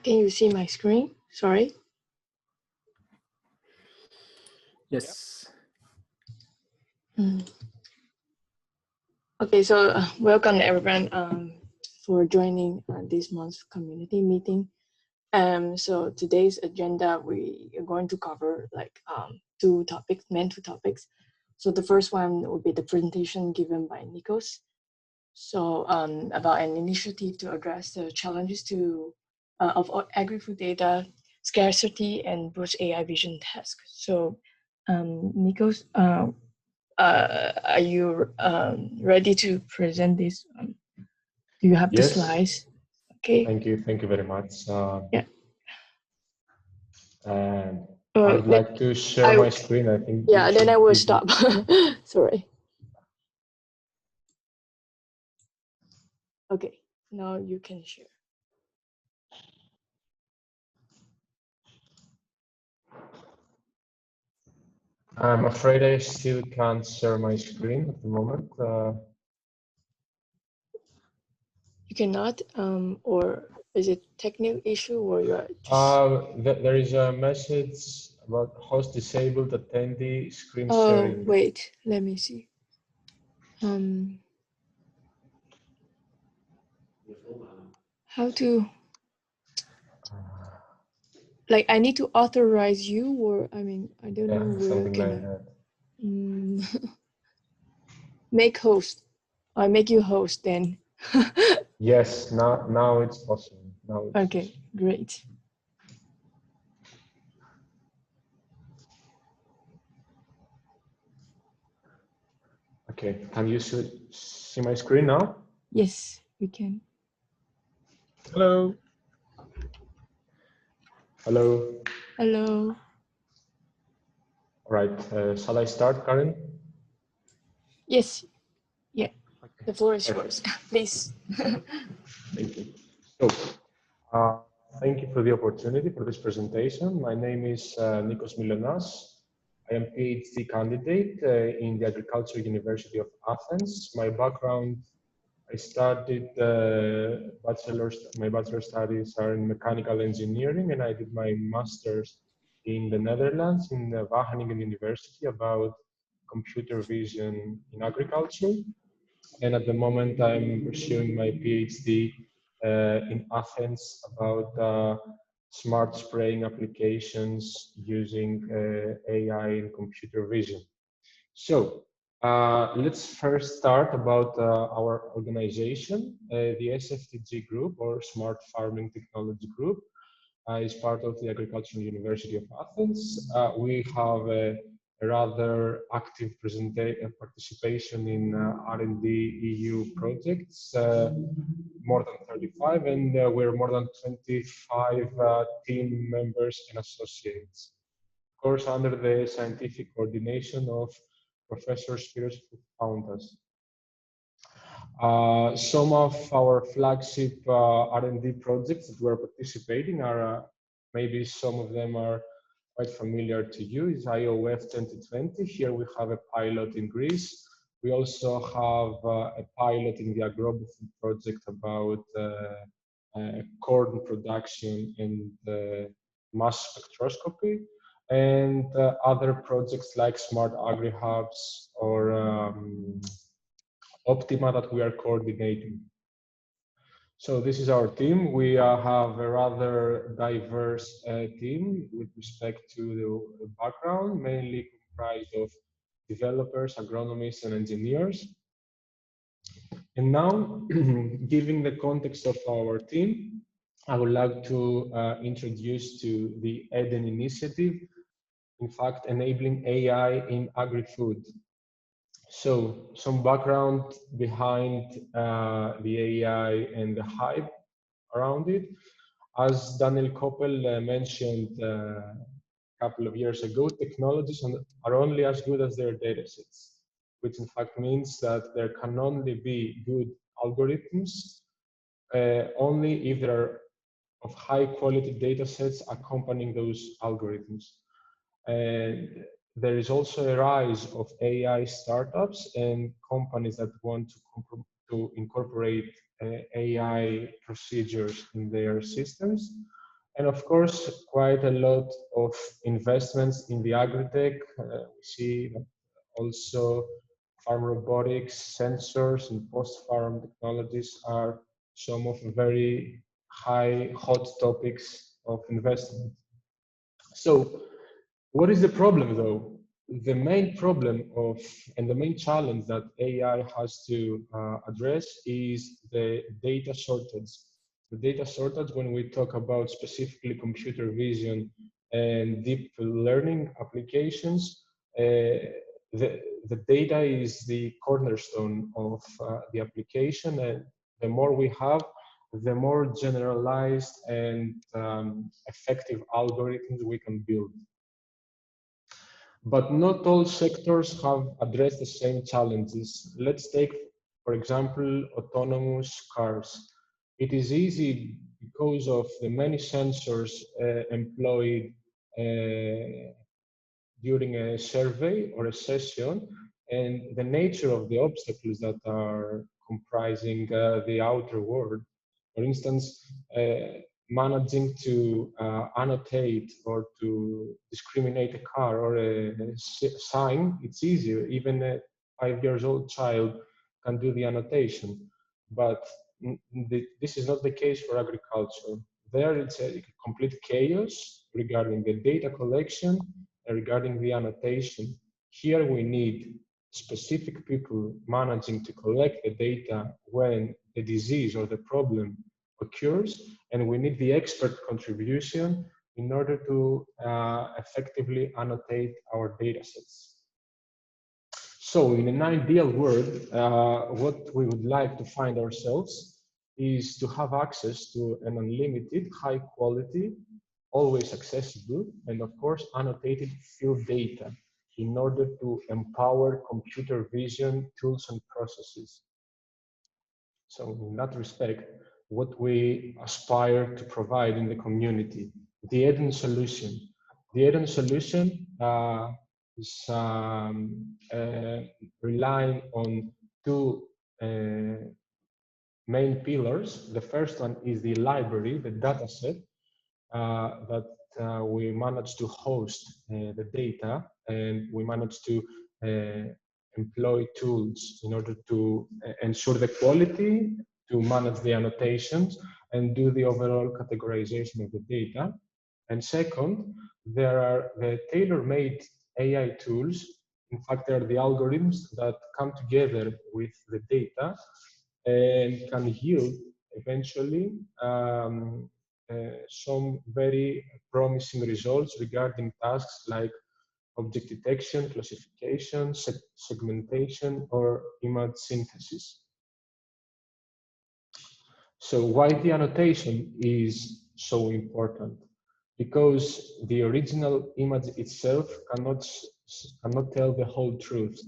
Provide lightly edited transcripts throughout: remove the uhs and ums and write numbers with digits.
Can you see my screen? Sorry. Yes. Okay, so welcome everyone for joining this month's community meeting. So today's agenda, we are going to cover like two topics. So the first one will be the presentation given by Nikos. So about an initiative to address the challenges of agri-food data scarcity and boost AI vision task. So Nikos, are you ready to present this? Do you have the slides? Okay. Thank you very much. Yeah. I would like to share my screen. I think. Yeah, then I will stop. Sorry. Okay, now you can share. I'm afraid I still can't share my screen at the moment. You cannot, or is it technical issue, or you are just... There is a message about host disabled attendee screen sharing. Oh, wait, let me see. How to... Like, I need to authorize you, or I mean, I don't know where something can like that. Make host. I make you host then. Yes, now it's possible. Okay, great. Okay, can you see my screen now? Yes, we can. Hello. Hello. Hello. All right, shall I start, Karen? Yes. Yeah. Okay. The floor is yours, please. Thank you. So, thank you for the opportunity for this presentation. My name is Nikos Milonas. I am PhD candidate in the Agricultural University of Athens. My background, I started my bachelor studies are in mechanical engineering, and I did my master's in the Netherlands in Wageningen University about computer vision in agriculture. And at the moment, I'm pursuing my PhD in Athens about smart spraying applications using AI and computer vision. So let's first start about our organization. The SFTG Group, or Smart Farming Technology Group, is part of the Agricultural University of Athens. We have a rather active participation in R&D EU projects, more than 35, and we're more than 25 team members and associates. Of course, under the scientific coordination of Professor Spiros, who found us. Some of our flagship R&D projects that we're participating are, maybe some of them are quite familiar to you, is IOF 2020. Here we have a pilot in Greece. We also have a pilot in the Agri-Food project about corn production and mass spectroscopy, and other projects like Smart Agri Hubs or Optima that we are coordinating. So this is our team. We have a rather diverse team with respect to the background, mainly comprised of developers, agronomists, and engineers. And now, given the context of our team, I would like to introduce to the EDEN initiative, in fact, enabling AI in agri-food. So some background behind the AI and the hype around it. As Daniel Koppel mentioned a couple of years ago, technologies are only as good as their datasets, which in fact means that there can only be good algorithms only if there are of high quality datasets accompanying those algorithms. And there is also a rise of AI startups and companies that want to incorporate AI procedures in their systems. And of course, quite a lot of investments in the agri-tech. We see that also farm robotics, sensors, and post-farm technologies are some of the very hot topics of investment. So what is the problem though? The main problem and the main challenge that AI has to address is the data shortage. The data shortage, when we talk about specifically computer vision and deep learning applications, the data is the cornerstone of the application, and the more we have, the more generalized and effective algorithms we can build. But not all sectors have addressed the same challenges. Let's take, for example, autonomous cars. It is easy because of the many sensors employed during a survey or a session, and the nature of the obstacles that are comprising the outer world. For instance, managing to annotate or to discriminate a car or a sign, it's easier. Even a 5-year-old child can do the annotation. But this is not the case for agriculture. There it's a complete chaos regarding the data collection and regarding the annotation. Here we need specific people managing to collect the data when the disease or the problem occurs, and we need the expert contribution in order to effectively annotate our data sets. So in an ideal world, what we would like to find ourselves is to have access to an unlimited, high quality, always accessible, and of course, annotated field data in order to empower computer vision tools and processes. So in that respect, what we aspire to provide in the community, the Eden solution. The Eden solution is relying on two main pillars. The first one is the library, the data set, that we managed to host the data, and we managed to employ tools in order to ensure the quality, to manage the annotations, and do the overall categorization of the data. And second, there are the tailor-made AI tools. In fact, they are the algorithms that come together with the data and can yield eventually some very promising results regarding tasks like object detection, classification, segmentation, or image synthesis. So why the annotation is so important? Because the original image itself cannot tell the whole truth.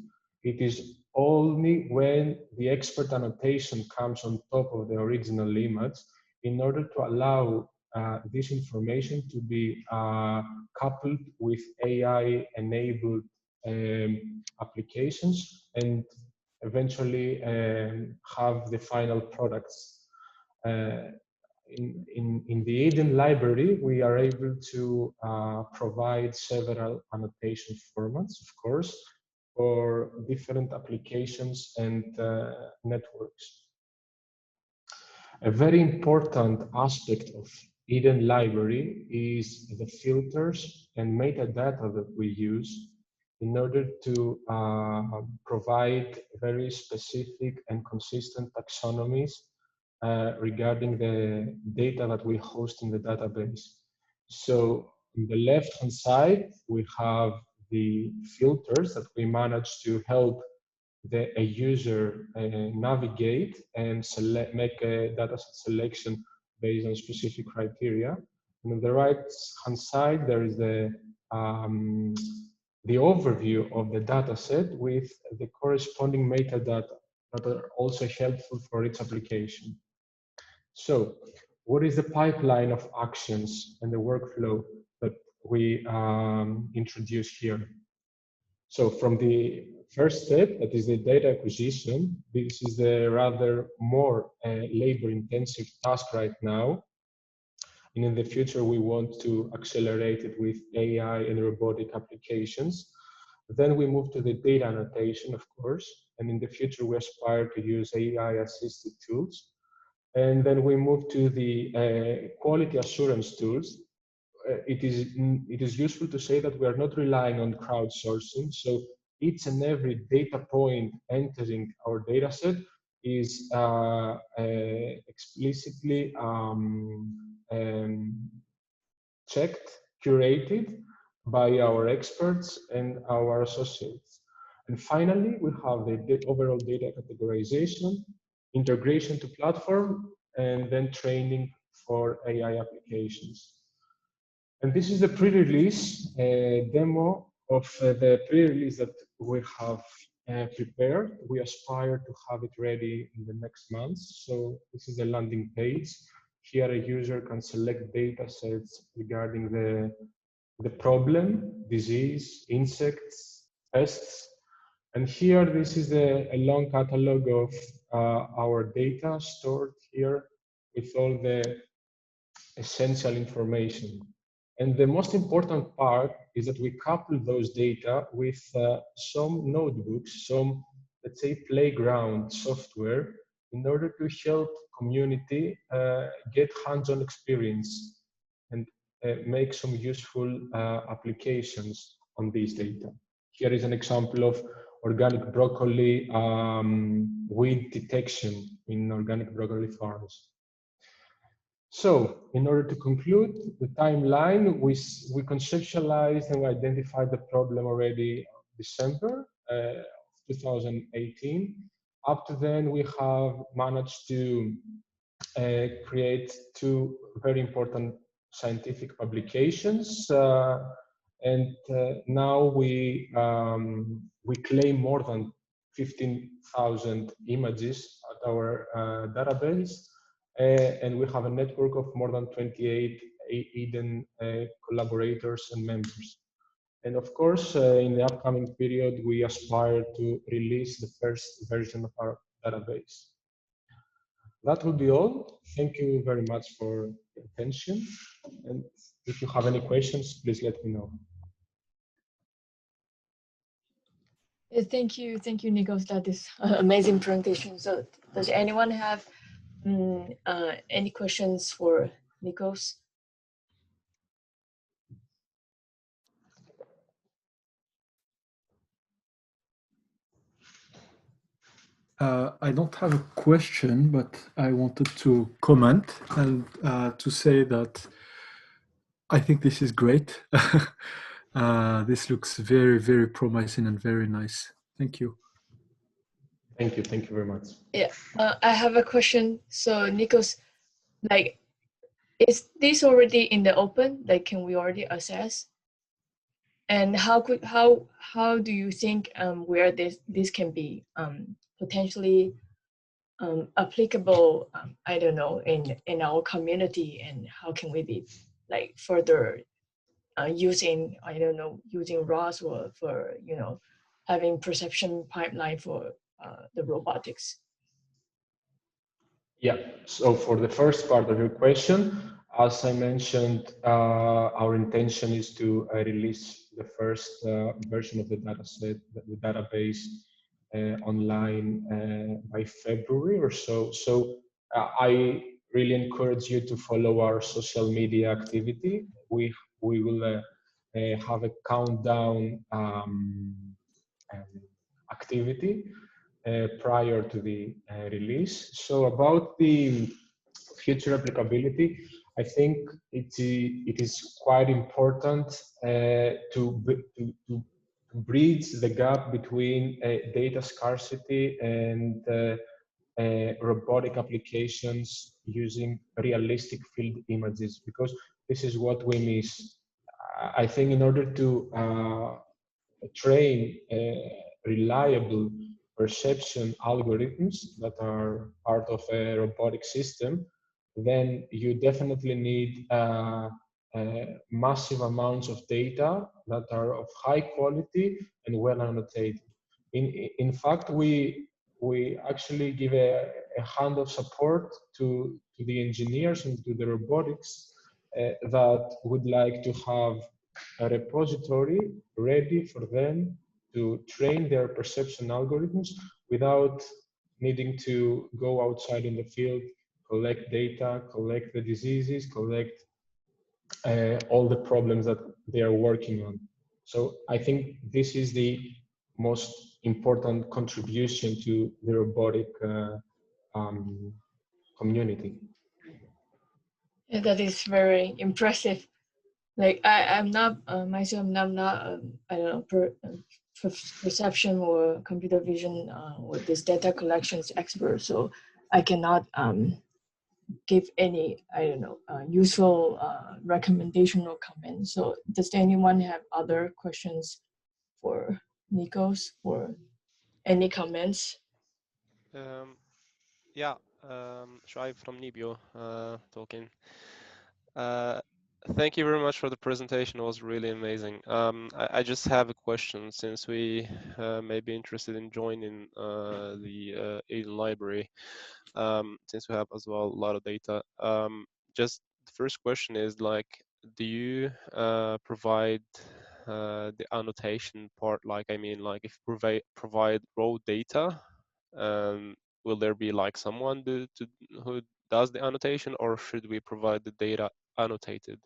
It is only when the expert annotation comes on top of the original image in order to allow this information to be coupled with AI-enabled applications and eventually have the final products. In the Eden library, we are able to provide several annotation formats, of course, for different applications and networks. A very important aspect of Eden library is the filters and metadata that we use in order to provide very specific and consistent taxonomies regarding the data that we host in the database. So on the left-hand side, we have the filters that we manage to help a user navigate and make a dataset selection based on specific criteria. And on the right-hand side, there is the overview of the dataset with the corresponding metadata that are also helpful for its application. So what is the pipeline of actions and the workflow that we introduce here? So from the first step, that is the data acquisition, this is the rather more labor-intensive task right now. And in the future, we want to accelerate it with AI and robotic applications. Then we move to the data annotation, of course. And in the future, we aspire to use AI-assisted tools. And then we move to the quality assurance tools. It is useful to say that we are not relying on crowdsourcing. So each and every data point entering our data set is explicitly checked, curated by our experts and our associates. And finally, we have the overall data categorization, integration to platform, and then training for AI applications. And this is the pre-release demo of the pre-release that we have prepared. We aspire to have it ready in the next months. So this is the landing page. Here a user can select data sets regarding the problem, disease, insects, pests. And here, this is a long catalog of our data stored here with all the essential information. And the most important part is that we couple those data with some notebooks, some, let's say, playground software in order to help community get hands-on experience and make some useful applications on these data. Here is an example of organic broccoli weed detection in organic broccoli farms. So, in order to conclude the timeline, we conceptualized and we identified the problem already December 2018. Up to then, we have managed to create two very important scientific publications, and now we claim more than 15,000 images at our database. And we have a network of more than 28 Eden collaborators and members. And of course, in the upcoming period, we aspire to release the first version of our database. That will be all. Thank you very much for your attention. And if you have any questions, please let me know. Thank you, Nikos. That is an amazing presentation. So, does anyone have any questions for Nikos? I don't have a question, but I wanted to comment and to say that I think this is great. This looks very, very promising and very nice. Thank you. Thank you. Thank you very much. Yeah, I have a question. So, Nikos, like, is this already in the open? Like, can we already access? And how do you think where this can be potentially applicable? I don't know, in our community, and how can we be like further using, I don't know, using ROS or for having perception pipeline for the robotics? Yeah, so for the first part of your question, as I mentioned, our intention is to release the first version of the dataset, the database online by February or so. So I really encourage you to follow our social media activity. We will have a countdown activity prior to the release. So about the future applicability, I think it is quite important to bridge the gap between data scarcity and robotic applications using realistic field images, because this is what we miss. I think in order to train reliable perception algorithms that are part of a robotic system, then you definitely need massive amounts of data that are of high quality and well annotated. In fact, we actually give a hand of support to the engineers and to the robotics that would like to have a repository ready for them to train their perception algorithms without needing to go outside in the field, collect data, collect the diseases, collect all the problems that they are working on. So I think this is the most important contribution to the robotic community. Yeah, that is very impressive. Like I'm not myself. I'm not I don't know perception or computer vision or this data collections expert. So I cannot give any I don't know useful recommendation or comment. So does anyone have other questions for Nikos or any comments? Yeah, Shai from Nibio talking. Thank you very much for the presentation. It was really amazing. I just have a question since we may be interested in joining the Eden library, since we have as well a lot of data. Just the first question is like, do you provide the annotation part? Like, I mean, like if provide raw data, will there be like someone who does the annotation, or should we provide the data annotated?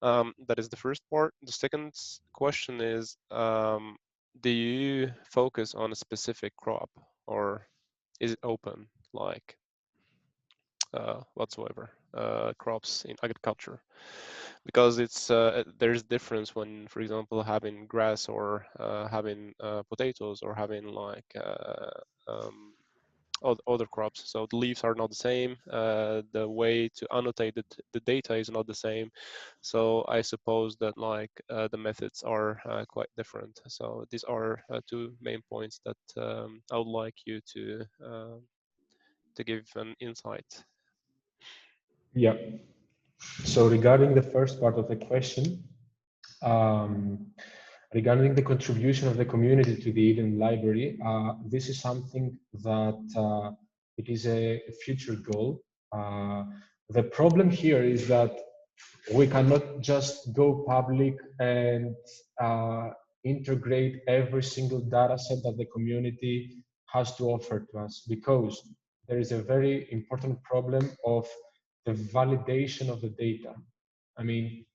That is the first part. The second question is, do you focus on a specific crop, or is it open, like whatsoever crops in agriculture? Because it's there's difference when, for example, having grass or having potatoes or having like other crops. So the leaves are not the same. The way to annotate the data is not the same. So I suppose that like the methods are quite different. So these are two main points that I would like you to give an insight. Yeah. So regarding the first part of the question, regarding the contribution of the community to the Eden Library, this is something that it is a future goal. The problem here is that we cannot just go public and integrate every single data set that the community has to offer to us, because there is a very important problem of the validation of the data. I mean,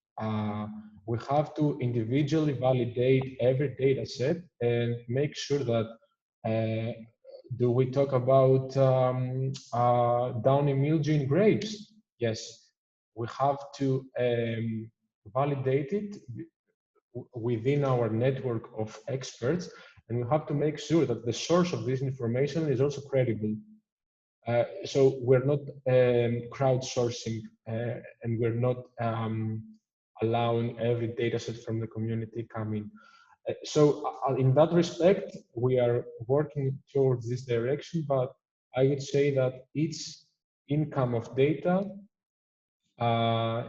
we have to individually validate every data set and make sure that do we talk about downy mildew in grapes? Yes, we have to validate it within our network of experts, and we have to make sure that the source of this information is also credible. So we're not crowdsourcing and we're not allowing every data set from the community come in. So in that respect, we are working towards this direction, but I would say that each income of data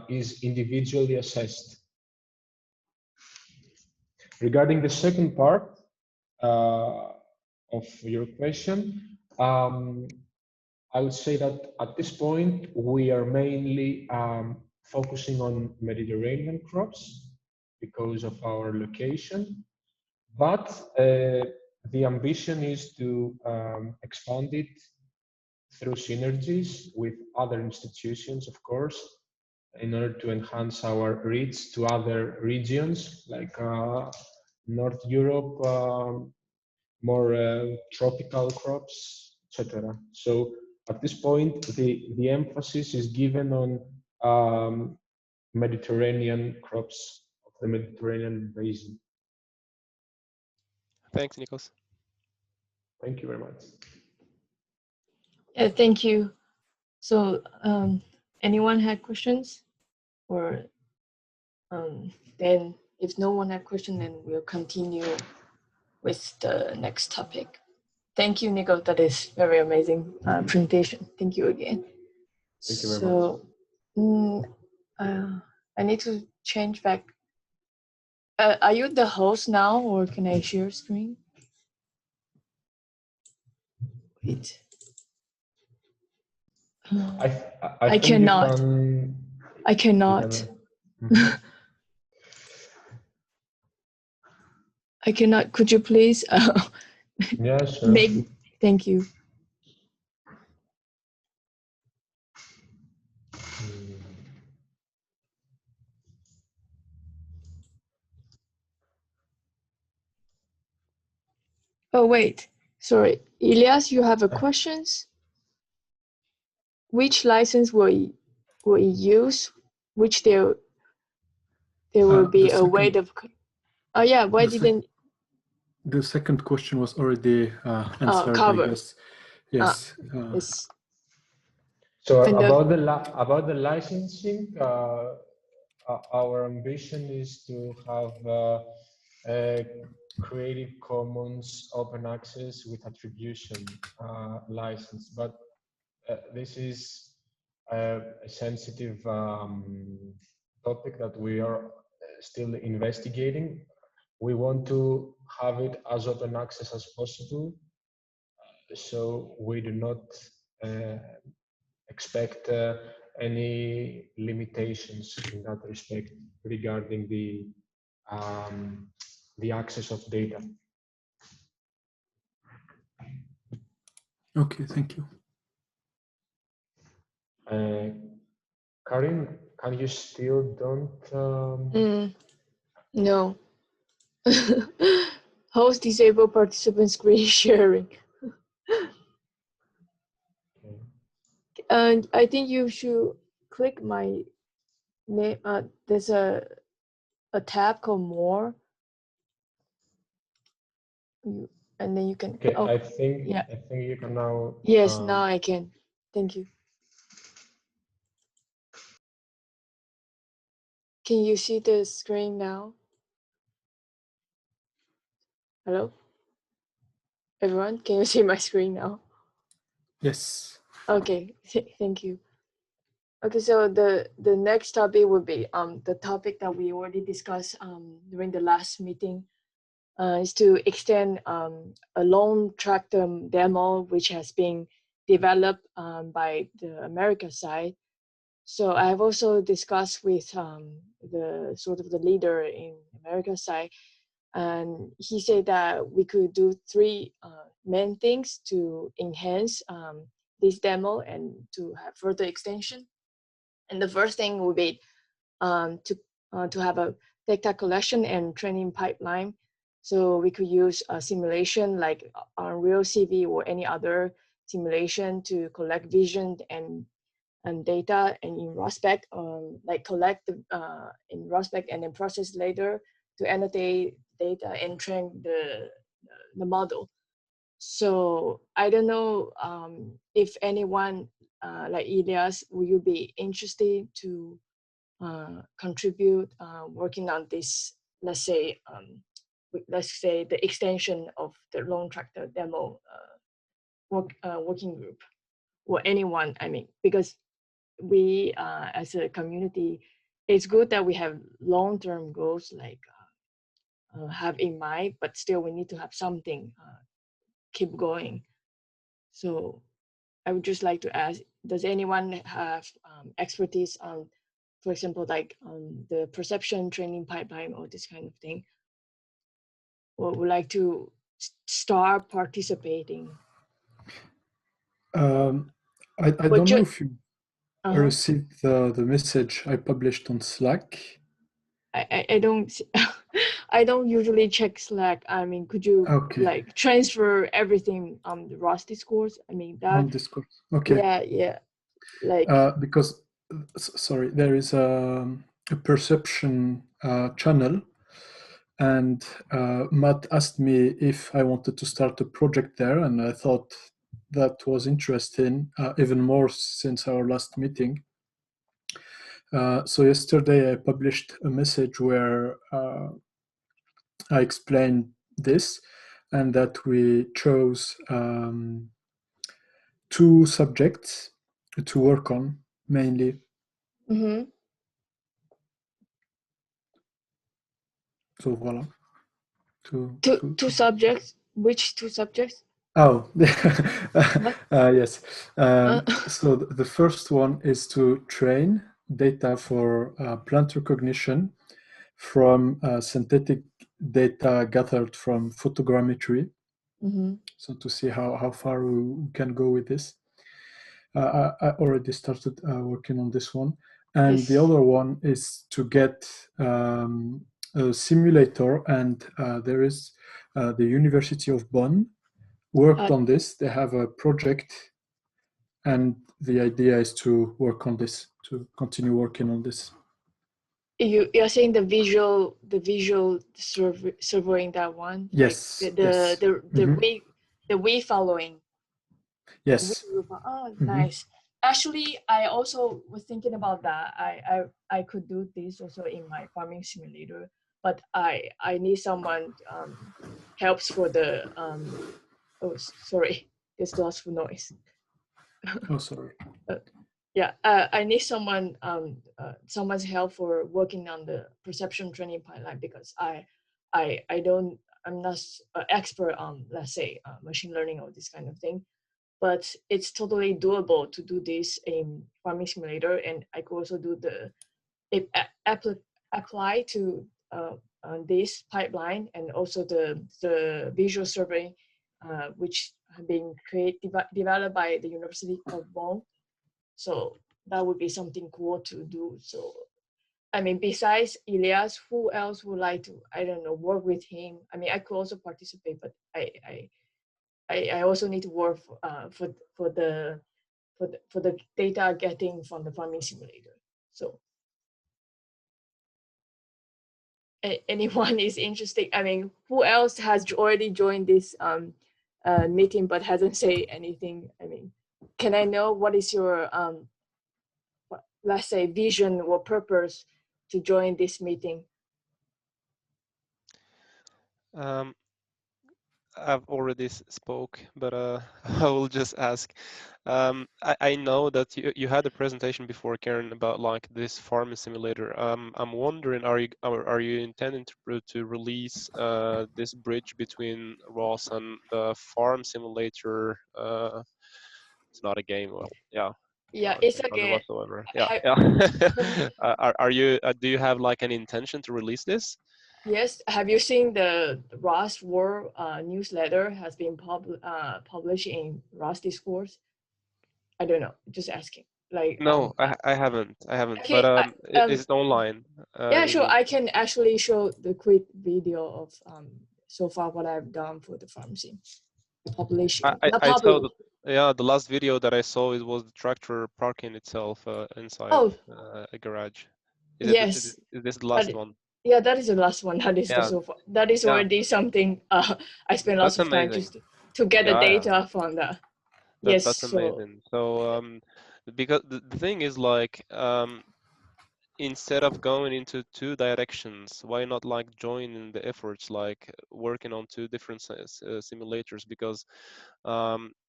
is individually assessed. Regarding the second part of your question, I would say that at this point, we are mainly focusing on Mediterranean crops because of our location. But the ambition is to expand it through synergies with other institutions, of course, in order to enhance our reach to other regions like North Europe, more tropical crops, etc. So at this point, the emphasis is given on Mediterranean crops of the Mediterranean basin. Thanks, Nikos. Thank you very much. Yeah, thank you. So anyone had questions? Or then if no one had question, then we'll continue with the next topic. Thank you, Nico. That is very amazing presentation. Thank you again. Thank you very much. I need to change back. Are you the host now, or can I share screen? Wait. I cannot. I cannot. I cannot. Could you please Yeah, sure. Thank you. Oh wait, sorry, Elias, you have a questions? Which license will you use? Which there will be a way of. Oh yeah, why didn't? The second question was already answered, I guess. Yes. Yes. So about the licensing, our ambition is to have a Creative Commons open access with attribution license, but this is a sensitive topic that we are still investigating. We want to have it as open access as possible, so we do not expect any limitations in that respect regarding the access of data. Okay, thank you. Karin, can you still don't? No. Host disable participant screen sharing. And I think you should click my name. There's a tab called More, and then you can. Okay, oh, I think yeah. I think you can now. Yes, now I can. Thank you. Can you see the screen now? Hello? Everyone, can you see my screen now? Yes. Okay, thank you. Okay, so the next topic would be the topic that we already discussed during the last meeting, is to extend a loan tractor demo which has been developed by the America side. So I have also discussed with the sort of the leader in America side, and he said that we could do three main things to enhance this demo and to have further extension. And the first thing would be to have a data collection and training pipeline. So we could use a simulation like Unreal CV or any other simulation to collect vision and data, and in ROSpec, like collect in ROSpec and then process later to annotate data and train the model. So I don't know if anyone like Elias, will you be interested to contribute working on this, let's say the extension of the loan tractor demo working group, or anyone, I mean, because we as a community, it's good that we have long-term goals like have in mind, but still we need to have something keep going. So I would just like to ask, does anyone have expertise on, for example, like the perception training pipeline or this kind of thing, or would like to start participating? I don't know if you received the message I published on Slack. I don't I don't usually check Slack. I mean, could you like transfer everything on the ROS discourse? I mean that on Discord. Okay. Yeah. Like because sorry, there is a perception channel, and Matt asked me if I wanted to start a project there, and I thought that was interesting, even more since our last meeting. So yesterday I published a message where I explained this, and that we chose 2 subjects to work on mainly. So voila. Two subjects. Which 2 subjects? Oh, yes. So the first one is to train data for plant recognition from synthetic data gathered from photogrammetry. Mm-hmm. So to see how far we can go with this. I already started working on this one. And the Yes. other one is to get a simulator, and there is the University of Bonn worked on this. They have a project, and the idea is to work on this, to continue working on this. You're saying the visual surveying that one? Yes. Like Yes. the way following. Yes. Oh, nice. Actually, I also was thinking about that. I could do this also in my farming simulator, but I need someone helps for the oh sorry, there's lots of noise. Oh, sorry. Yeah, I need someone someone's help for working on the perception training pipeline, because I'm not an expert on, let's say, machine learning or this kind of thing, but it's totally doable to do this in farming simulator, and I could also do the apply to this pipeline, and also the visual survey which have been developed by the University of Bonn. So that would be something cool to do. So I mean, besides Elias, who else would like to, I don't know, work with him? I mean, I could also participate, but I also need to work for the data getting from the farming simulator. So anyone is interested? I mean, who else has already joined this meeting but hasn't said anything? I mean, can I know what is your let's say vision or purpose to join this meeting? I've already spoke, but I will just ask. I know that you had a presentation before, Karen, about like this farming simulator. I'm wondering, are you intending to release this bridge between ROS and the farm simulator? It's not a game, well, yeah. Yeah, No it's intention again. whatsoever. Yeah, yeah. Are you? Do you have like an intention to release this? Yes, have you seen the ROS World newsletter has been published in ROS Discourse? I don't know, just asking. Like No, I haven't. But okay, is it online? yeah, Is sure. it? I can actually show the quick video of so far what I've done for the farm sim. Publishing, not I saw public. the yeah, the last video that I saw, it was the tractor parking itself inside Oh, a garage. yes, Is this the last that one? yeah, that is the last one. That is the Yeah, so far. That is yeah. already something. I spent lots That's of time amazing. just to get the Yeah, yeah. data from that. Yes, That's so amazing. So because the thing is like instead of going into two directions, why not like join in the efforts, like working on two different simulators? Because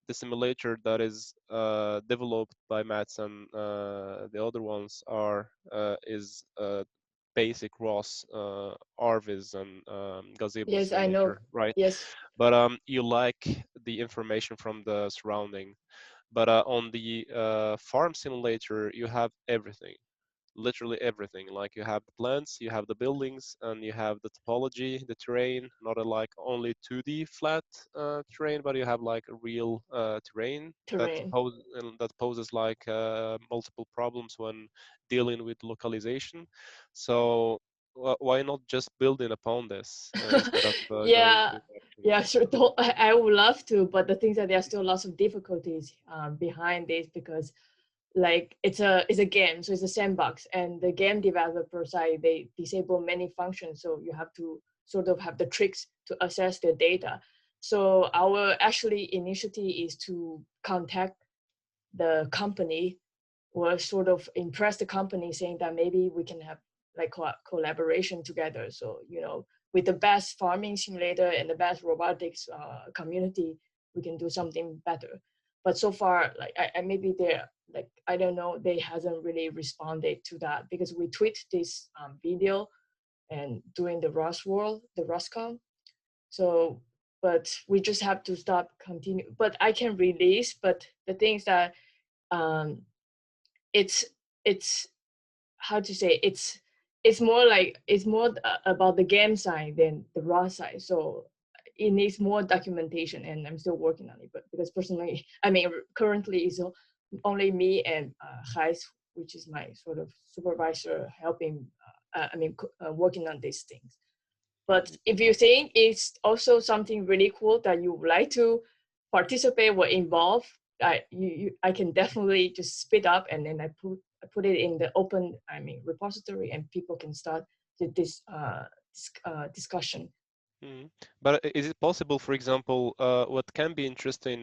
the simulator that is developed by Mats and the other ones are is basic ROS, RViz, and Gazebo yes, I know. simulator, right? Yes, But you like the information from the surrounding. But on the farm simulator, you have everything, literally everything. Like you have the plants, you have the buildings, and you have the topology, the terrain, not a like only 2D flat terrain, but you have like a real terrain terrain. that poses like multiple problems when dealing with localization. So why not just building upon this instead of going Yeah, into yeah, directions? sure. I would love to, but the things that there are still lots of difficulties behind this, because like it's a game, so it's a sandbox, and the game developer side, they disable many functions, so you have to sort of have the tricks to access the data. So our actually initiative is to contact the company, or sort of impress the company, saying that maybe we can have like collaboration together. So with the best farming simulator and the best robotics community, we can do something better. But so far, like I maybe they're like, I don't know, they hasn't really responded to that, because we tweet this video and during the ROSCON. So but we just have to stop continue, but I can release. But the things that um it's it's how to say, it's more about the game side than the raw side. So it needs more documentation, and I'm still working on it. But because personally, I mean, currently it's only me and Gijs, which is my sort of supervisor, helping. Working on these things. But if you think it's also something really cool that you would like to participate or involve, I can definitely just speed up, and then I put it in the open repository, and people can start this discussion. But is it possible, for example, what can be interesting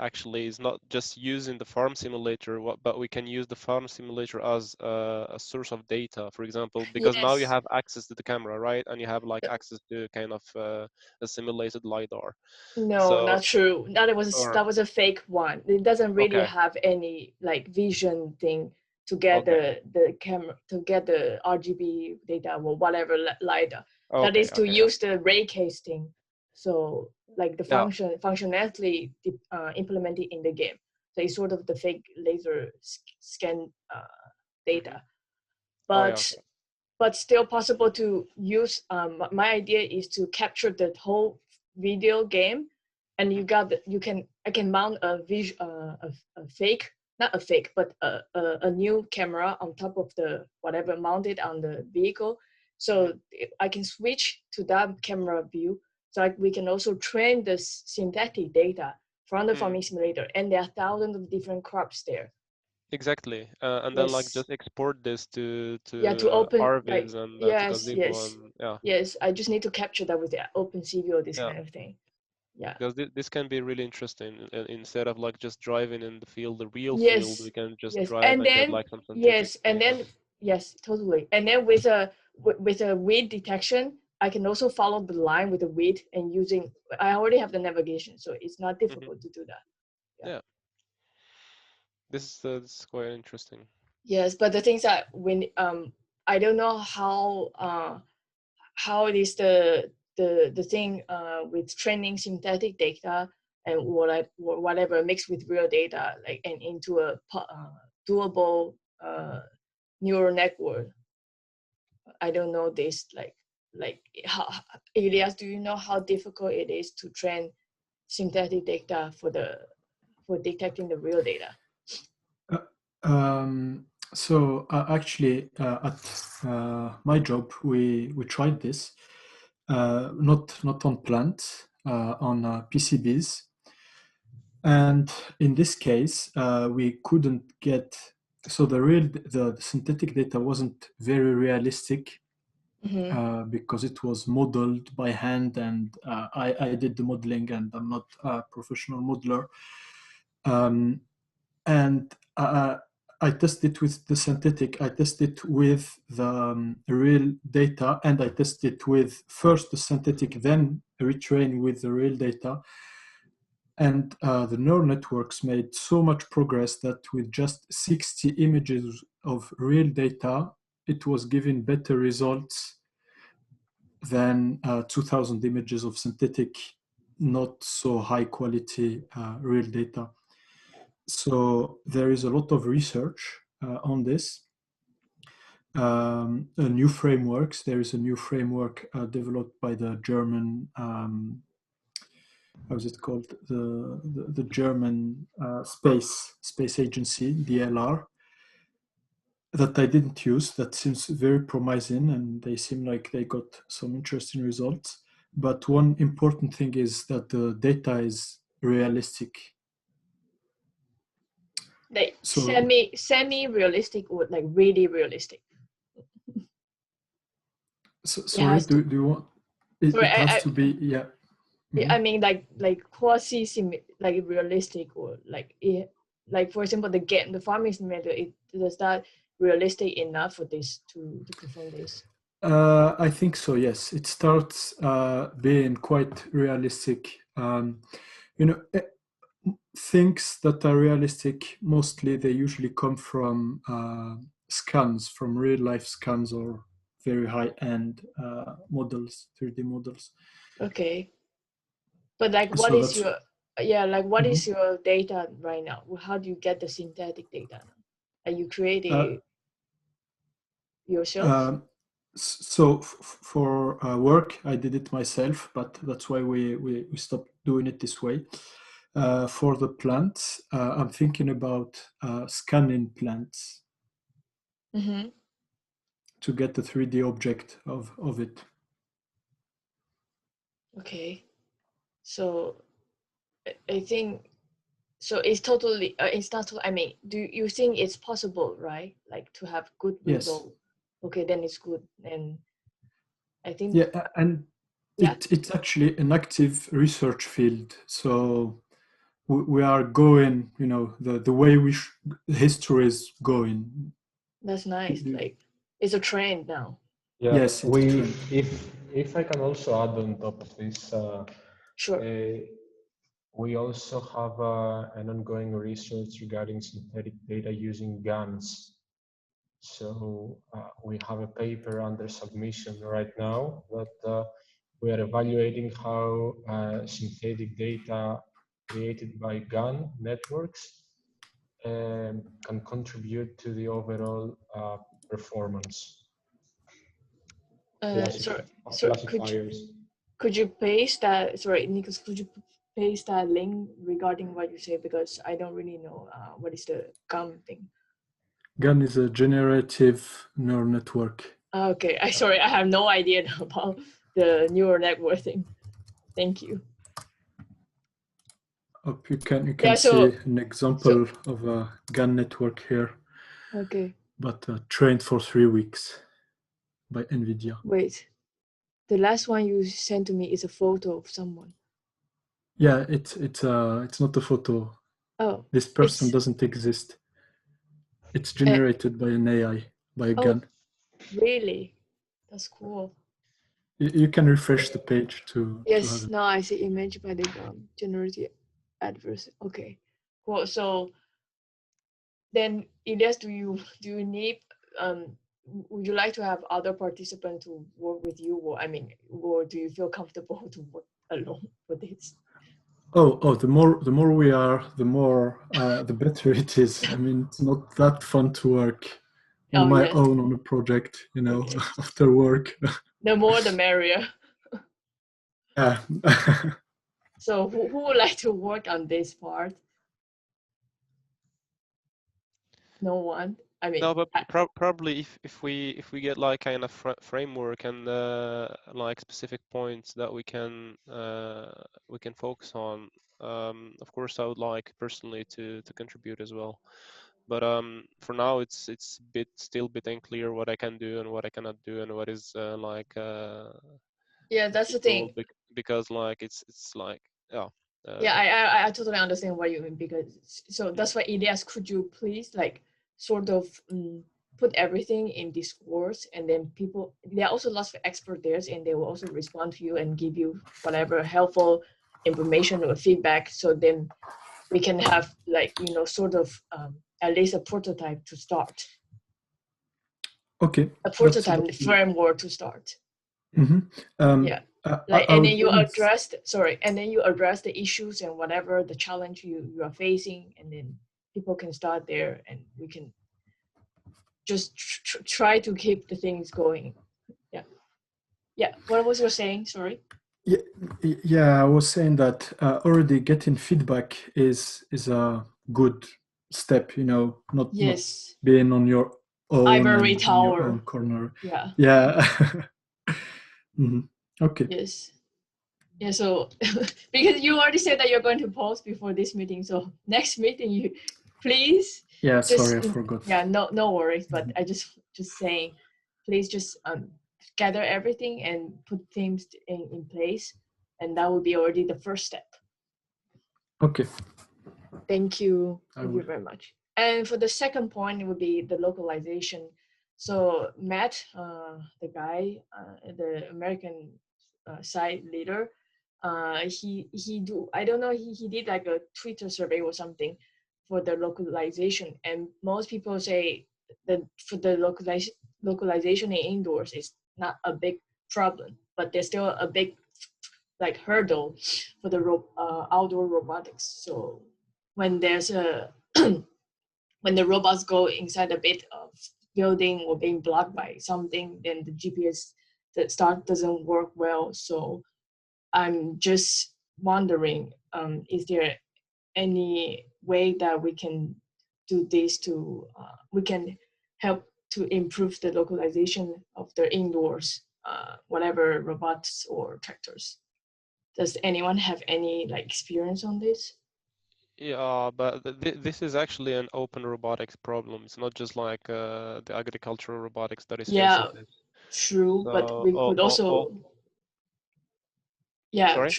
actually is not just using the farm simulator, but we can use the farm simulator as a source of data, for example, because now you Yes. have access to the camera, right? And you have like access to kind of a simulated LiDAR. No, So, not true. That was a fake one. It doesn't really okay, have any like vision thing to get okay, the camera, to get the RGB data or whatever LiDAR. That okay, is to okay, yeah, use the ray casting. So like the yeah, functionality implemented in the game. So it's sort of the fake laser scan data. oh yeah, But okay, still possible to use. My idea is to capture the whole video game, and I can mount a fake, not a fake, but a new camera on top of the whatever mounted on the vehicle, so I can switch to that camera view. So we can also train the synthetic data from the farming simulator, and there are thousands of different crops there. exactly. And then like Yes. just export this Yeah, to to open, like, Arviz and to yes, Gazebo, yes, and yeah, yes. I just need to capture that with the open CV or this yeah. kind of thing. Yeah. Because this can be really interesting. Instead of like just driving in the field, the real field, we Yes, can just yes, drive and and get then like some synthetic data. yes, totally. And then with a weed detection, I can also follow the line with the weed and using. I already have the navigation, so it's not Hmm. difficult to do that. Yeah. Yeah, this is quite interesting. Yes, but the things that when I don't know how it is the thing with training synthetic data and whatever mixed with real data, like, and into a doable neural network. I don't know this, like how, Elias, do you know how difficult it is to train synthetic data for detecting the real data? Uh, actually, at my job, we tried this, not on plants, on PCBs, and in this case, we couldn't get. So the synthetic data wasn't very realistic because it was modeled by hand, and I did the modeling, and I'm not a professional modeler. And I tested with the synthetic, I tested with the real data, and I tested with first the synthetic, then retrain with the real data. And the neural networks made so much progress that with just 60 images of real data, it was giving better results than 2,000 images of synthetic, not so high quality real data. So there is a lot of research on this. New frameworks. There is a new framework developed by the German, how is it called? The German space agency, DLR, that I didn't use. That seems very promising, and they seem like they got some interesting results. But one important thing is that the data is realistic. Like So, semi realistic or like really realistic? It sorry, has to. do you want? It has to be, yeah. I mean, like quasi like realistic, or like for example, the farming simulator. Does that realistic enough for this to perform this? I think so, yes. It starts being quite realistic. You know, things that are realistic, mostly they usually come from scans, from real life scans or very high-end models, 3D models. Okay, but like, what So is that's your what is your data right now? How do you get the synthetic data now? Are you uh, creating? yourself? So for work, I did it myself, but that's why we stopped doing it this way. For the plants, I'm thinking about scanning plants Mm-hmm. to get the 3D object of it. Okay. So I think so. It's totally. It's not. I mean, do you think it's possible, right? Like to have good Yes. result. Okay, then it's good. And I think. Yeah, and Yeah. it's actually an active research field. So we are going, the way history is going. That's nice. Like it's a trend now. Yeah, Yes, it's a trend. if I can also add on top of this, Sure. we also have an ongoing research regarding synthetic data using GANs. So we have a paper under submission right now that we are evaluating how synthetic data created by GAN networks can contribute to the overall performance Sorry. classifiers. Could you paste that? Sorry, Nikos. Could you paste that link regarding what you say, because I don't really know what is the GAN thing. GAN is a generative neural network. Okay, sorry, I have no idea about the neural network thing. Thank you. You can Yeah, see an example of a GAN network here. Okay. But trained for 3 weeks by NVIDIA. Wait, the last one you sent to me is a photo of someone. Yeah, it's not a photo. Oh. This person doesn't exist. It's generated by an AI, by a GAN. Really? That's cool. You can refresh the page to Yes, have it. now I see image by the GAN generative adverse. Okay, cool. So then, Elias, do you need would you like to have other participants to work with you, or do you feel comfortable to work alone for this? Oh, the more we are, the more the better it is. I mean, it's not that fun to work on my own on a project, Okay. after work. The more the merrier. Yeah. So who would like to work on this part? No one. I mean, no, but probably if we get like kind of framework and like specific points that we can focus on, of course I would like personally to contribute as well. But for now it's still a bit unclear what I can do and what I cannot do and what is yeah, that's the thing. Because like it's like I totally understand what you mean, because so that's why Elias, could you please like sort of put everything in discourse, and then people, there are also lots of experts there, and they will also respond to you and give you whatever helpful information or feedback, so then we can have like sort of at least a prototype to start. Okay. A prototype framework to start. Mm-hmm. Yeah. And then you address the issues and whatever the challenge you are facing, and then people can start there, and we can just try to keep the things going. Yeah. What was you saying? Sorry. Yeah, I was saying that already getting feedback is a good step, not being on your own ivory tower, in your own corner. Yeah. Mm-hmm. Okay. Yes. Yeah, so because you already said that you're going to post before this meeting, so next meeting you please. Yeah, sorry, I forgot. Yeah, no worries. But I just saying, please just gather everything and put things in place, and that will be already the first step. Okay. Thank you. Thank you very much. And for the second point, it would be the localization. So Matt, the guy, the American side leader, he did like a Twitter survey or something for the localization, and most people say that for the localization in indoors is not a big problem, but there's still a big like hurdle for the outdoor robotics. So when there's a when the robots go inside a bit of building or being blocked by something, then the GPS that start doesn't work well. So I'm just wondering, is there any way that we can do this to we can help to improve the localization of the indoors whatever robots or tractors? Does anyone have any like experience on this? Yeah, but this is actually an open robotics problem. It's not just like the agricultural robotics that is facing Yeah, this. true, but So, we could also yeah sorry?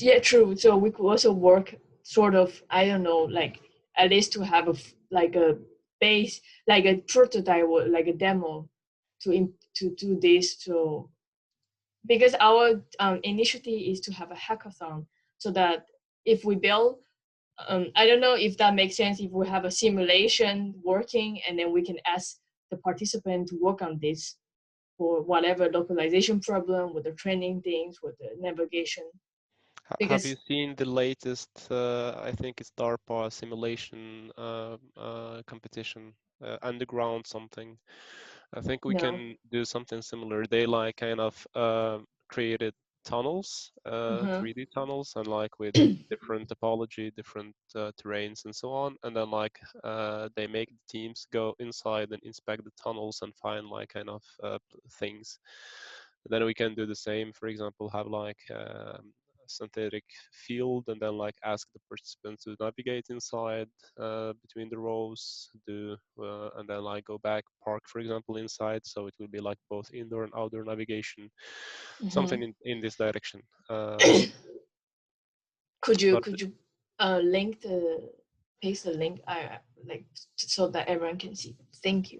yeah, true. So we could also work sort of, I don't know, like at least to have like a base, like a prototype or like a demo to do this. So because our initiative is to have a hackathon, so that if we build, I don't know if that makes sense, if we have a simulation working and then we can ask the participant to work on this for whatever localization problem with the training things, with the navigation. Have you Because seen the latest, I think it's DARPA simulation competition, underground something? I think we no. can do something similar. They like kind of created tunnels, Uh-huh. 3D tunnels, and like with different topology, different terrains, and so on. And then like they make the teams go inside and inspect the tunnels and find like kind of things. Then we can do the same. For example, have like synthetic field and then like ask the participants to navigate inside between the rows, do and then like go back, park for example inside, so it will be like both indoor and outdoor navigation, something in this direction. Could you But could you link the paste the link like so that everyone can see? Thank you.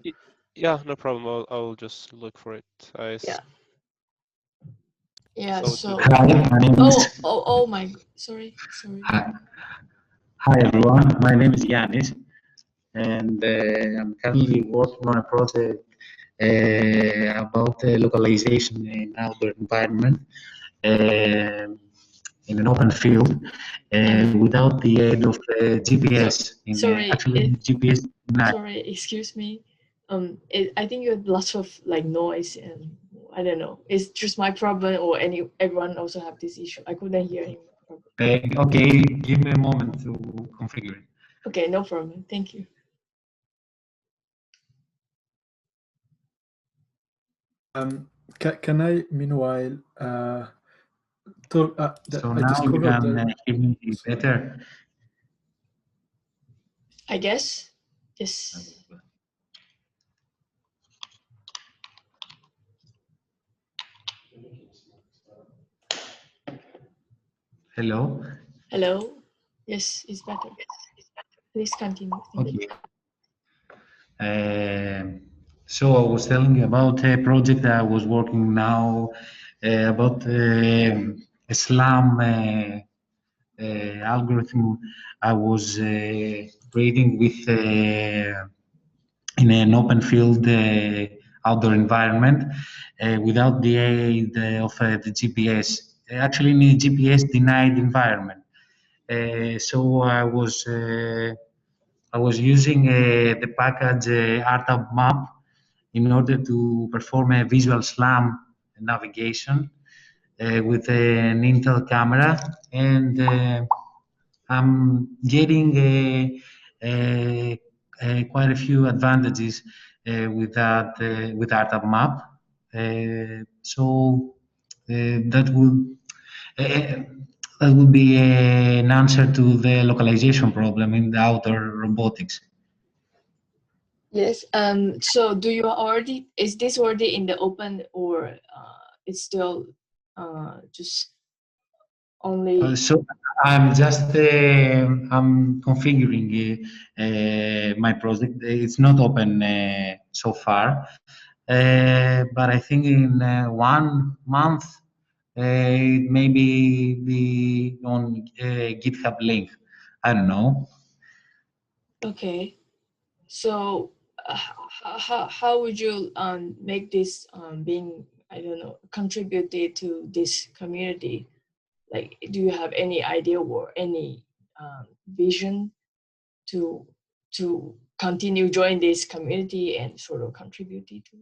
yeah, no problem. I'll just look for it. Yeah. Yeah. So to So Hi, my name is. oh my, sorry. Hi, hi everyone. My name is Yanis, and I'm currently working on a project about localization in outdoor environment in an open field without the aid of GPS. Sorry, Actually, GPS denied. sorry, excuse me. I think you have lots of like noise and I don't know. It's just my problem or everyone also have this issue. I couldn't hear him properly. Okay, give me a moment to configure it. Okay, no problem. Thank you. Can I meanwhile talk? So I now you discovered can that. hear me Sorry. better. I guess. Yes. Hello. Hello. Yes, it's better. Please continue. Thank you. Okay. So I was telling you about a project that I was working now about a SLAM algorithm I was creating with in an open field outdoor environment without the aid of the GPS. Actually, in a GPS denied environment. So I was using the package RTAB map in order to perform a visual SLAM navigation with an Intel camera, and I'm getting quite a few advantages with RTAB map. So that would uh, that would be an answer to the localization problem in the outdoor robotics. Yes. So do you already, is this already in the open or it's still just only So I'm just I'm configuring my project. It's not open so far, but I think in 1 month it may be on GitHub link. I don't know. okay? So how would you make this being, I don't know, contributed to this community? Like, do you have any idea or any vision to continue join this community and sort of contribute to?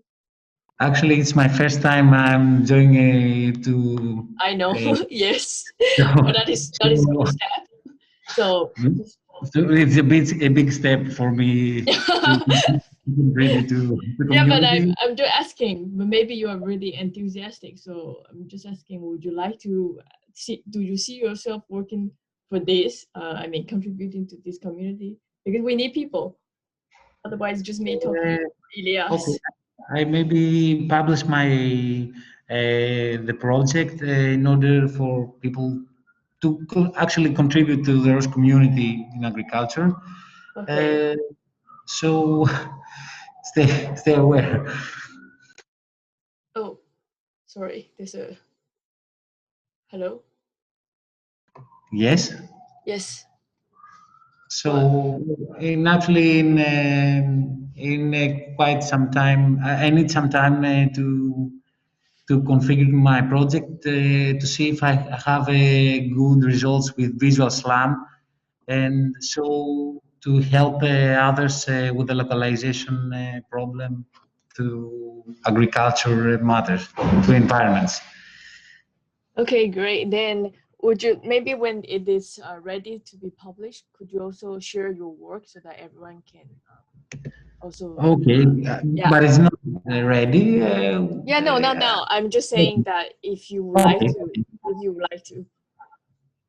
Actually, it's my first time I'm joining to. I know, yes, So, but that is a good step. So, so it's a big step for me to contribute to the yeah, but community. I'm just asking. Maybe you are really enthusiastic, so I'm just asking. Would you like to see? Do you see yourself working for this? I mean, contributing to this community because we need people. Otherwise, just me talking. Elias. Okay, I maybe publish my the project in order for people to actually contribute to the ROS community in agriculture. Okay. So stay aware. Oh, sorry. There's a hello. Yes. Yes. So actually, in quite some time, I need some time to configure my project to see if I have good results with Visual Slam, and so to help others with the localization problem to agriculture matters, to environments. Okay, great. Then would you maybe when it is ready to be published, could you also share your work so that everyone can also? Okay, Yeah. but it's not ready. Yeah. No. Not now. I'm just saying that if you would like Okay, to, if you would like to.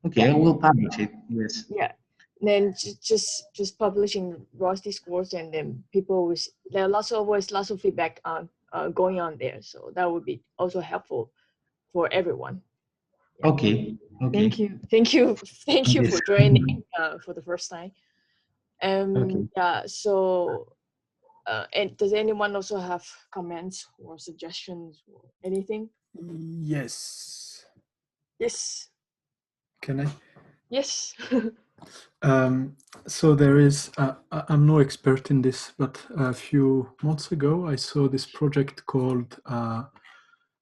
okay, I will publish it. Yes. Yeah. Then just publishing ROS discourse, and then people will. There are always lots of feedback going on there, so that would be also helpful for everyone. Yeah. Okay. Okay. Thank you. Thank you. Thank you Yes. for joining for the first time. Okay. Yeah. So, and does anyone also have comments or suggestions or anything? Yes. Yes. Can I? Yes. So there is, I'm no expert in this, but a few months ago, I saw this project called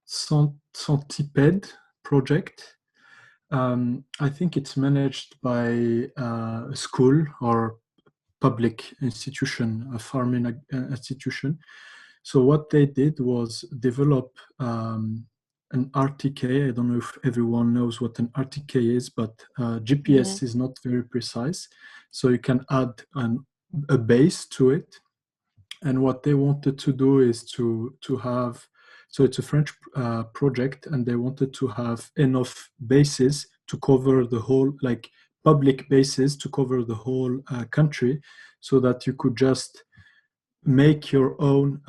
Centipede project. I think it's managed by a school or public institution, a farming institution. So what they did was develop an RTK. I don't know if everyone knows what an RTK is, but GPS is not very precise. So you can add a base to it. And what they wanted to do is to have, so it's a French project, and they wanted to have enough bases to cover the whole, like public bases to cover the whole country, so that you could just make your own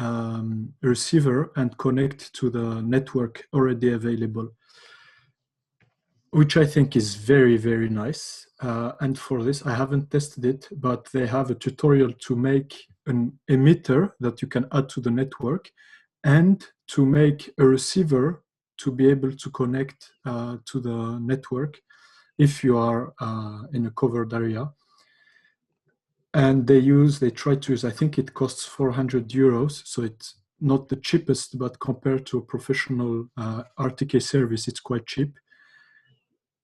receiver and connect to the network already available, which I think is very, very nice. And for this, I haven't tested it, but they have a tutorial to make an emitter that you can add to the network and to make a receiver to be able to connect to the network if you are in a covered area. And they try to use, I think it costs 400 euros. So it's not the cheapest, but compared to a professional RTK service, it's quite cheap.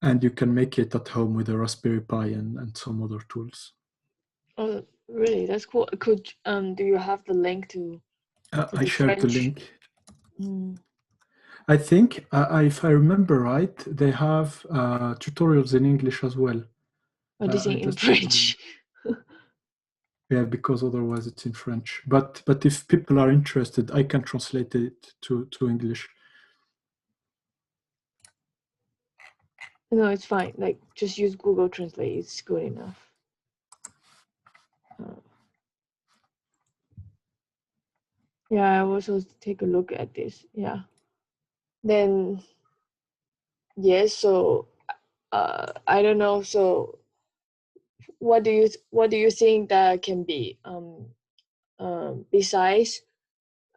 And you can make it at home with a Raspberry Pi and some other tools. Oh, really? That's cool. Could do you have the link to I the shared the French? link. I think, if I remember right, they have tutorials in English as well. What is it in French? Yeah, because otherwise it's in French. But if people are interested, I can translate it to English. No, it's fine. Like, just use Google Translate. It's good enough. Yeah, I will also take a look at this. Yeah. Then, yes. So, I don't know. So, what do you think that can be besides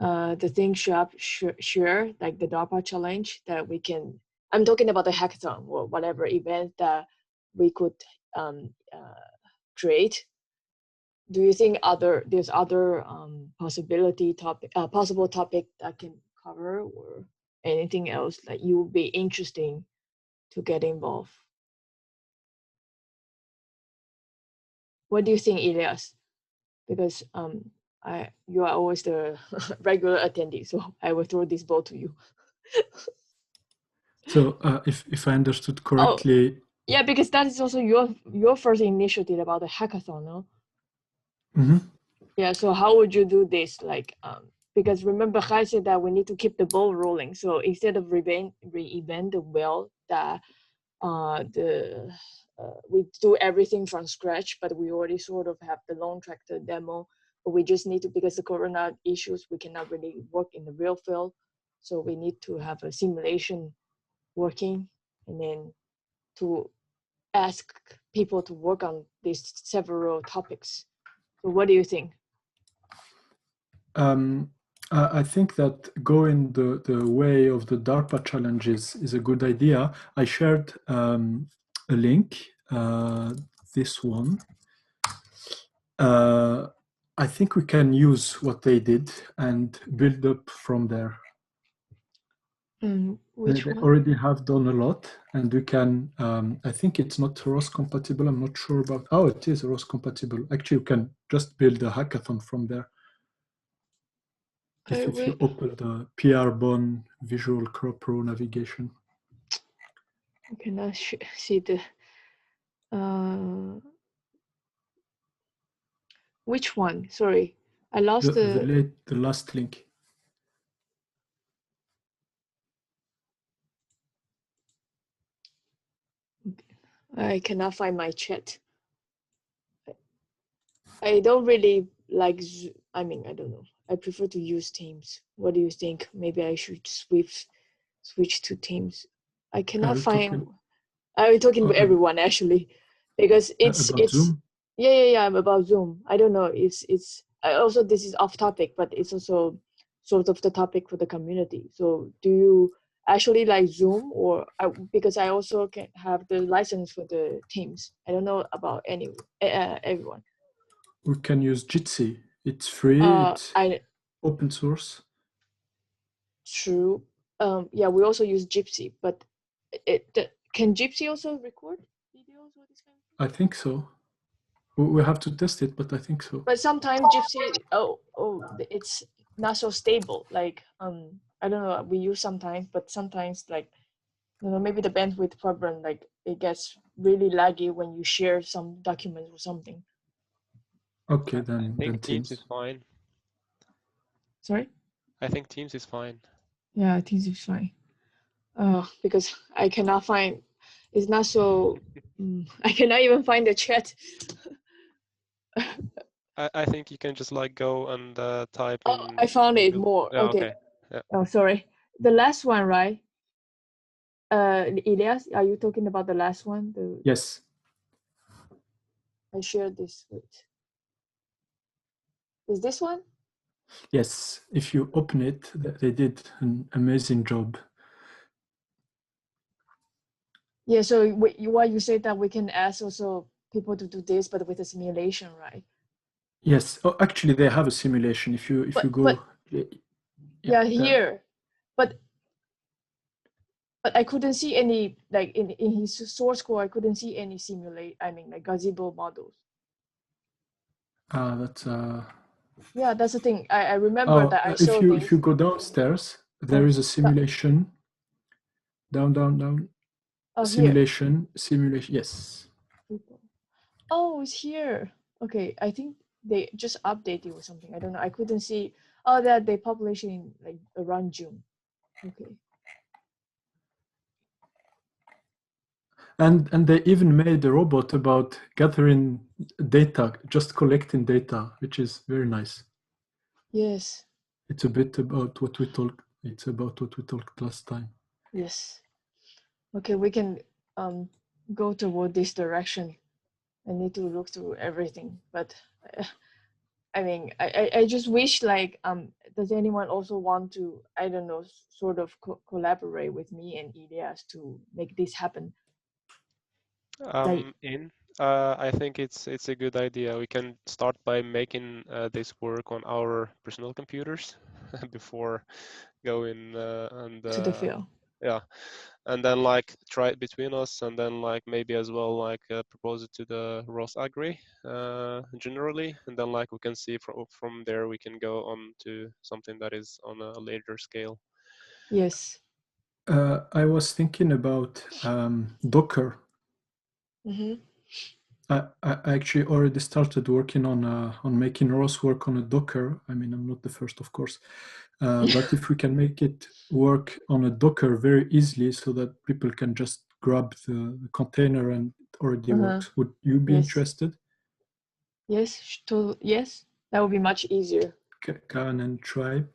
the thing sure, like the DARPA challenge that we can? I'm talking about the hackathon or whatever event that we could create. Do you think there's other possible topic that can cover, or anything else that you would be interesting to get involved? What do you think, Elias? because you are always the regular attendee, so I will throw this ball to you. So if I understood correctly, yeah, because that is also your first initiative about the hackathon, no? Yeah. So how would you do this? Like, because remember, I said that we need to keep the ball rolling. So instead of reinvent the wheel, that we do everything from scratch, but we already sort of have the long tractor demo. But we just need to, because the corona issues, we cannot really work in the real field. So we need to have a simulation working, and then to ask people to work on these several topics. So what do you think? I think that going the way of the DARPA challenges is a good idea. I shared a link, this one. I think we can use what they did and build up from there. Which they one? already have done a lot, and we can, I think it's not ROS compatible. I'm not sure about, oh, it is ROS compatible. Actually, you can just build a hackathon from there. If you open the PR Bon Visual Pro navigation. You cannot see the, which one? Sorry, I lost the last link. I cannot find my chat. I don't really like, I mean, I don't know. I prefer to use Teams. What do you think? Maybe I should switch to Teams. I cannot find. I'm talking to everyone actually, because it's Zoom? Yeah, about Zoom. I don't know. It's also, this is off topic, but it's also sort of the topic for the community. So do you actually like Zoom, or because I also can have the license for the Teams. I don't know about everyone. We can use Jitsi. It's free. It's open source. True. Yeah, we also use Gypsy, but can Gypsy also record videos or this kind of thing? I think so. We have to test it, but I think so. But sometimes Gypsy, it's not so stable. Like, I don't know. We use sometimes, but sometimes, like, you know, maybe the bandwidth problem, like, it gets really laggy when you share some documents or something. Okay, then I think Teams is fine. Sorry? I think Teams is fine. Yeah, Teams is fine. Because I cannot find. It's not so. I cannot even find the chat. I think you can just like go and type. Oh, I found it more. Yeah, okay. Yeah. Oh, sorry. The last one, right? Elias, are you talking about the last one? Yes. I shared this with. Is this one? Yes. If you open it, they did an amazing job. Yeah. So what you said that we can ask also people to do this, but with a simulation, right? Yes. Oh, actually, they have a simulation. If you go. Yeah, here, but I couldn't see any, like, in his source code. I couldn't see any like gazebo models. That's Yeah, that's the thing. I remember that I saw this. If you go downstairs, there is a simulation. Down. Simulation. Yes. Oh, it's here. Okay, I think they just updated or something. I don't know. I couldn't see. Oh, that they publish in like around June. Okay. And they even made a robot about gathering data, just collecting data, which is very nice. Yes. It's a bit about what we talked. It's about what we talked last time. Yes. Okay, we can go toward this direction. I need to look through everything, but I mean, I just wish, like, does anyone also want to, I don't know, sort of collaborate with me and Elias to make this happen? I think it's a good idea. We can start by making this work on our personal computers before going and to the field. Yeah, and then like try it between us, and then like maybe as well like propose it to the ROS Agri generally, and then like we can see from there we can go on to something that is on a later scale. Yes. I was thinking about Docker. Mm-hmm. I actually already started working on making ROS work on a Docker. I mean, I'm not the first, of course, but if we can make it work on a Docker very easily, so that people can just grab the container and it already works, would you be interested? Yes, yes, that would be much easier. Karen and Tribe.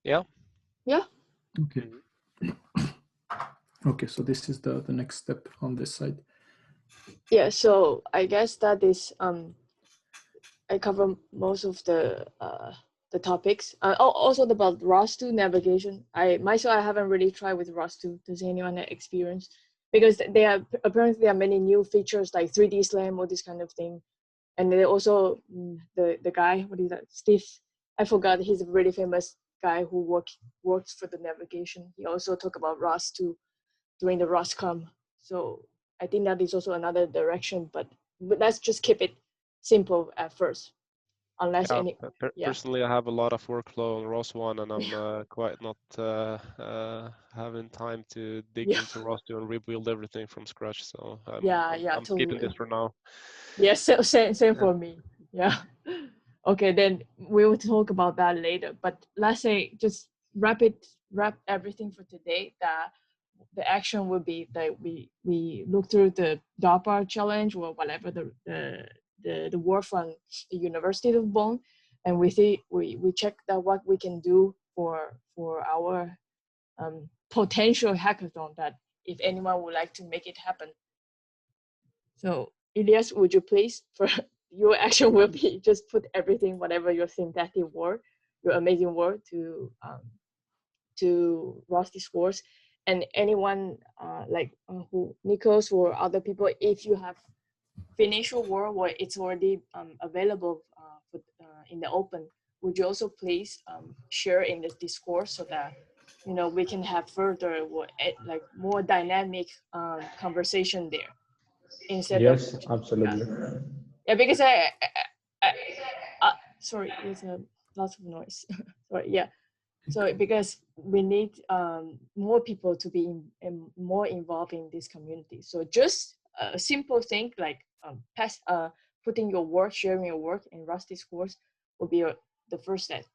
Yeah. Yeah. Okay. Okay, so this is the next step on this side. Yeah, so I guess that is I cover most of the topics. Also about ROS2 navigation. I haven't really tried with ROS2. Does anyone have experience? Because apparently there are many new features like 3D Slam or this kind of thing. And then also the guy, what is that? Steve, I forgot. He's a really famous guy who works for the navigation. He also talked about ROS2 during the ROSCOM. So I think that is also another direction, but let's just keep it simple at first. Unless Personally, I have a lot of workflow on ROS1, and I'm quite not having time to dig into ROS2 and rebuild everything from scratch. So I'm totally. keeping this for now. Yes, same for me. Yeah. Okay, then we will talk about that later. But let's say just wrap everything for today. That the action will be that we look through the DARPA challenge or whatever the work from the University of Bonn, and we check that what we can do for our potential hackathon, that if anyone would like to make it happen. So Elias, would you please, for your action will be just put everything, whatever your synthetic work, your amazing work to ROS Discourse, and anyone who Nikos or other people, if you have finished your work or it's already available in the open, would you also please share in the Discourse so that we can have further like more dynamic conversation there instead of absolutely. yeah, because sorry, there's a lot of noise. Sorry, yeah. So because we need more people to be more involved in this community. So just a simple thing like putting your work, sharing your work in ROS Discourse will be the first step.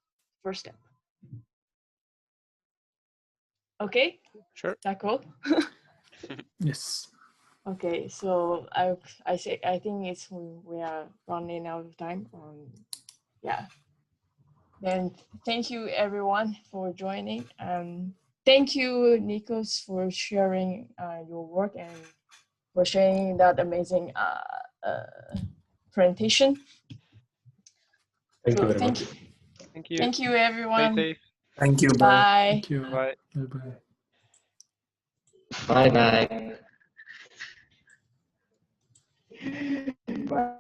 Okay. Sure. Is that cool? Yes. Okay, so I think it's we are running out of time. Yeah. Then thank you everyone for joining. Thank you, Nikos, for sharing your work and for sharing that amazing presentation. Thank you very much. Thank you. Thank you, everyone. Stay safe. Thank you. Bye. Thank you. Bye. Bye-bye. Bye bye. Bye.